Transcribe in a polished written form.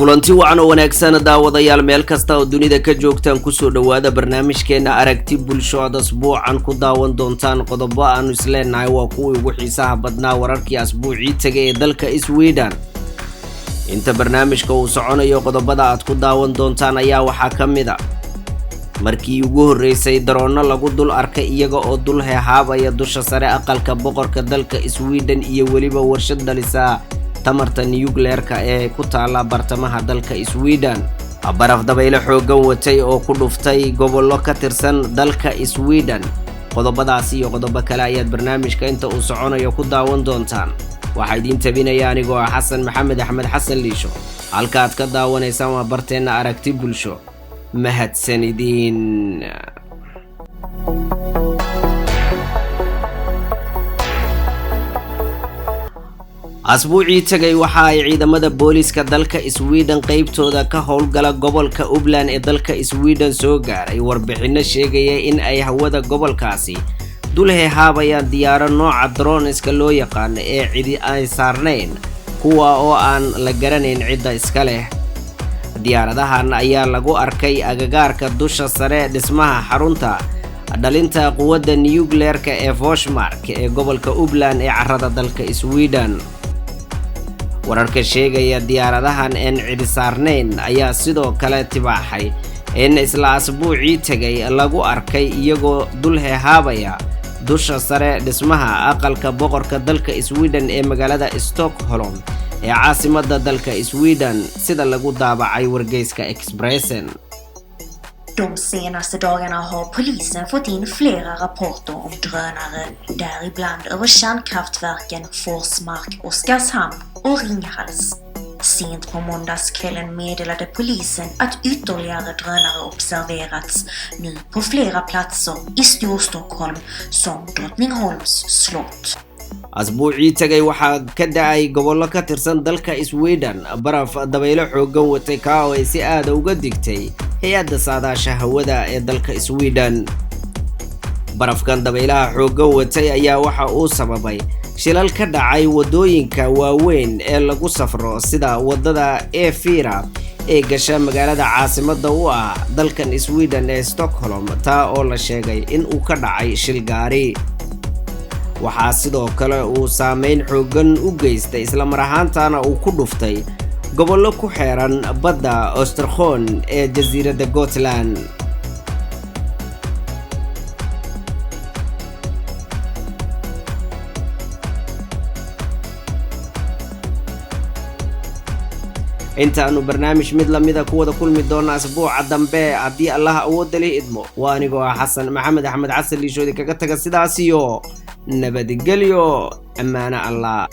kulanti wacan oo wanaagsan daawadayaal meel kasta oo dunida ka joogtaan ku soo dhawaada barnaamijkeena aragti bulsho asbuucan ku daawan doontaan qodobo aanu isleenahay waa kuwii ugu xiisaha badnaa wararkii asbuucii tagay ee dalka Sweden. inta barnaamijka uu soconayo qodobada aad ku daawan doontaan ayaa waxaa kamid ah markii ugu horeysay daroona lagu dul arkay iyaga oo dul heehaabaya dusha sare aqalka boqorka dalka Sweden iyo waliba warshad dhalisa tamarta nuclear-ka ee ku taala bartamaha dalka Sweden. baraf dabaylo xoogan watay oo ku dhuftay gobollo ka tirsan dalka Sweden. qodobadaas iyo qodobo kale ayaad barnaamijka inta uu soconayo ku daawan doontaan. waxaa idin tabinaya anigoo ah Xasan Maxamed Axmed Xasan Liisho. halka aad ka daawanaysaan waa barteena aragti bulsho. mahadsanidin. asbuucii tagay waxa ay ciidamada booliska dalka Sweden qaybtooda ka howlgala gobolka Uppland ee dalka Sweden soo gaaray warbixino sheegaya in ay hawada gobolkaasi dul heehaabayaan diyaaro nooca droneska loo yaqaan ee cidi ay saarnayn kuwa oo aan la garanayn cidda iska leh. diyaaradahan ayaa lagu arkay agagaarka dusha sare dhismaha xarunta dhalinta quwadda nuclear-ka ee Forsmark ee gobolka Uppland ee carrada dalka Sweden. wararka sheegaya diyaaradahan aan cidi saarnayn ayaa sidoo kale tibaaxay in isla asbuucii tagay lagu arkay iyagoo dul heehaabaya dusha sare dhismaha aqalka boqorka dalka Sweden ee magaalada Stockholm ee caasimadda dalka Sweden sida lagu daabacay wargeyska Expressen. De senaste dagarna har polisen fått in flera rapporter om drönare, däribland över kärnkraftverken Forsmark, Oskarshamn och Ringhals. Sent på måndagskvällen meddelade polisen att ytterligare drönare observerats nu på flera platser i Storstockholm som Drottningholms slott. asbuucii tagay waxaa ka dhacay gobollo ka tirsan dalka Sweden baraf dabaylo xoogan watay ka oo ay si aad uga digtay hay'adda saadaasha hawada ee dalka Sweden. barafkan dabaylaha xoogan watay ayaa waxa uu sababay shilal ka dhacay wadooyinka waaweyn ee lagu safro sida wadada E4 ee gasha magaalada caasimadda u ah dalkan Sweden ee Stockholm taa oo la sheegay in uu ka dhacay shil gaari. waxaa sidoo kale uu saameyn xoogan u geystay isla mar ahaantaana uu ku dhuftay gobollo ku xeeran badda Östersjön ee jasiiradda Gotland. intaanu barnaamij mid lamida ku wada kulmi doona asbuuca dambe haddii Allah awood leh idmo. waa anigoo ah Xasan Maxamed Axmed Xasan Liisho kaga taga sidaas iyo nabadgelyo. amaana Allah.